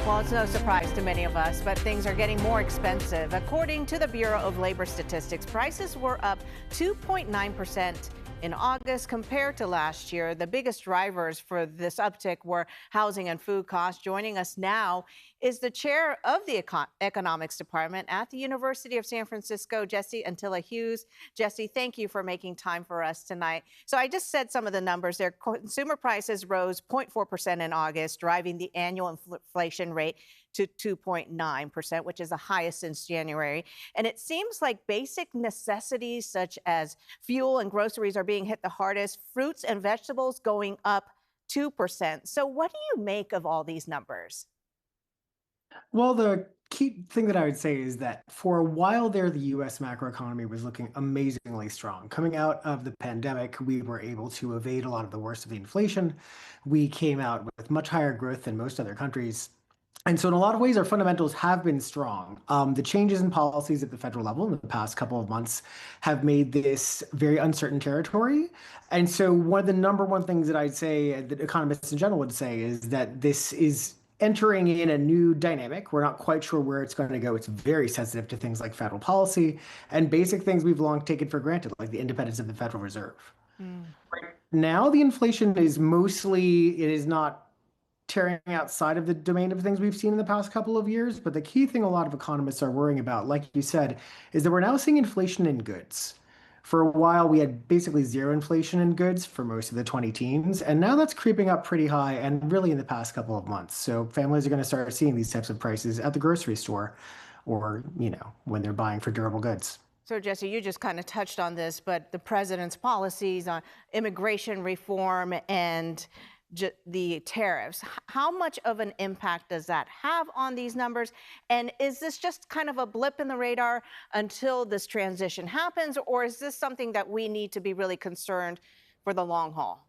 Well, it's no surprise to many of us, but things are getting more expensive. According to the Bureau of Labor Statistics, prices were up 2.9% in August compared to last year. The biggest drivers for this uptick were housing and food costs. Joining us now is the chair of the economics department at the University of San Francisco, Jesse Anttila-Hughes. Jesse, thank you for making time for us tonight. So I just said some of the numbers there. Consumer prices rose 0.4% in August, driving the annual inflation rate to 2.9%, which is the highest since January. And it seems like basic necessities such as fuel and groceries are being hit the hardest, fruits and vegetables going up 2%. So what do you make of all these numbers? Well, the key thing that I would say is that for a while there, the US macroeconomy was looking amazingly strong. Coming out of the pandemic, we were able to evade a lot of the worst of the inflation. We came out with much higher growth than most other countries. And so, in a lot of ways, our fundamentals have been strong. The changes in policies at the federal level in the past couple of months have made this very uncertain territory. And so, one of the number one things that I'd say that economists in general would say is that this is entering in a new dynamic. We're not quite sure where it's going to go. It's very sensitive to things like federal policy and basic things we've long taken for granted, like the independence of the Federal Reserve. Mm. Right now, the inflation is mostly, it is not tearing outside of the domain of things we've seen in the past couple of years. But the key thing a lot of economists are worrying about, like you said, is that we're now seeing inflation in goods. For a while, we had basically zero inflation in goods for most of the 20 teens, and now that's creeping up pretty high and really in the past couple of months. So families are going to start seeing these types of prices at the grocery store or, when they're buying for durable goods. So, Jesse, you just kind of touched on this, but the president's policies on immigration reform and the tariffs, how much of an impact does that have on these numbers? And is this just kind of a blip in the radar until this transition happens, or is this something that we need to be really concerned for the long haul?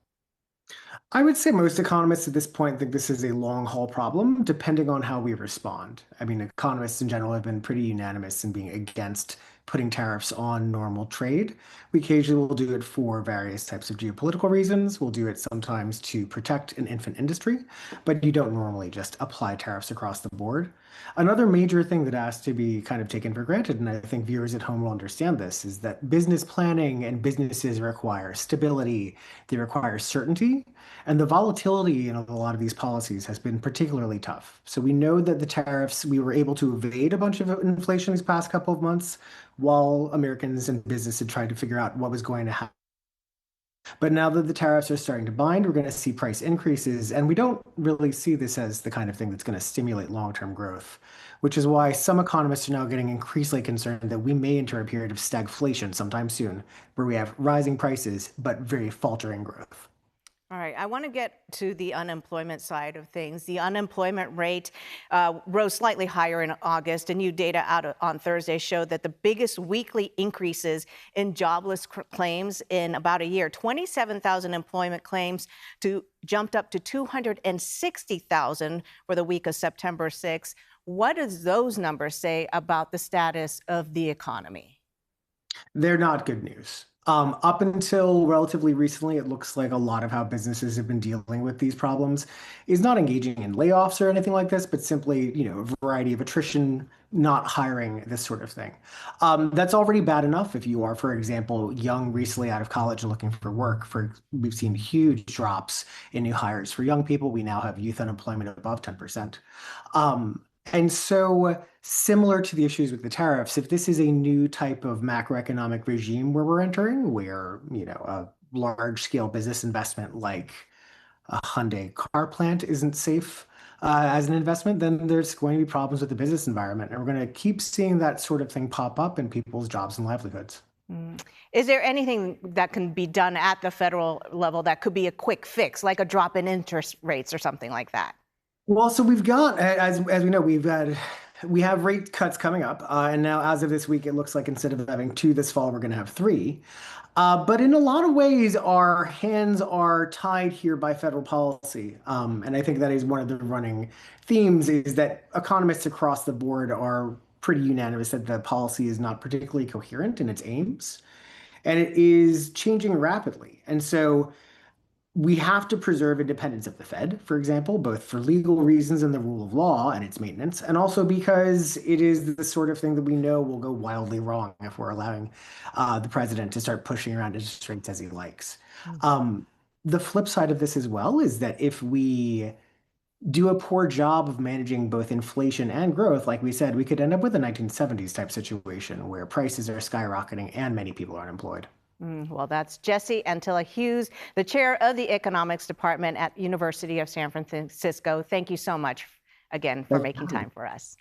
I would say most economists at this point think this is a long haul problem, depending on how we respond. I mean, economists in general have been pretty unanimous in being against putting tariffs on normal trade. We occasionally will do it for various types of geopolitical reasons. We'll do it sometimes to protect an infant industry, but you don't normally just apply tariffs across the board. Another major thing that has to be kind of taken for granted, and I think viewers at home will understand this, is that business planning and businesses require stability, they require certainty. And the volatility in a lot of these policies has been particularly tough. So we know that the tariffs, we were able to evade a bunch of inflation these past couple of months while Americans and business had tried to figure out what was going to happen. But now that the tariffs are starting to bind, we're going to see price increases. And we don't really see this as the kind of thing that's going to stimulate long-term growth, which is why some economists are now getting increasingly concerned that we may enter a period of stagflation sometime soon, where we have rising prices, but very faltering growth. All right, I want to get to the unemployment side of things. The unemployment rate rose slightly higher in August. And new data out on Thursday showed that the biggest weekly increases in jobless claims in about a year. 27,000 employment claims jumped up to 260,000 for the week of September 6th. What does those numbers say about the status of the economy? They're not good news. Up until relatively recently, it looks like a lot of how businesses have been dealing with these problems is not engaging in layoffs or anything like this, but simply, a variety of attrition, not hiring, this sort of thing. That's already bad enough if you are, for example, young, recently out of college and looking for work. We've seen huge drops in new hires for young people. We now have youth unemployment above 10%. And so, similar to the issues with the tariffs, if this is a new type of macroeconomic regime where we're entering, where, a large scale business investment like a Hyundai car plant isn't safe as an investment, then there's going to be problems with the business environment. And we're going to keep seeing that sort of thing pop up in people's jobs and livelihoods. Is there anything that can be done at the federal level that could be a quick fix, like a drop in interest rates or something like that? Well, so we've got, as we know, we have rate cuts coming up, and now as of this week, it looks like instead of having two this fall, we're going to have three. But in a lot of ways, our hands are tied here by federal policy, and I think that is one of the running themes is that economists across the board are pretty unanimous that the policy is not particularly coherent in its aims, and it is changing rapidly. And so we have to preserve independence of the Fed, for example, both for legal reasons and the rule of law and its maintenance, and also because it is the sort of thing that we know will go wildly wrong if we're allowing the president to start pushing around interest rates as he likes. Um, the flip side of this as well is that if we do a poor job of managing both inflation and growth, like we said, we could end up with a 1970s type situation where prices are skyrocketing and many people are unemployed. Well, that's Jesse Anttila-Hughes, the chair of the economics department at University of San Francisco. Thank you so much again for Thank making you. time for us.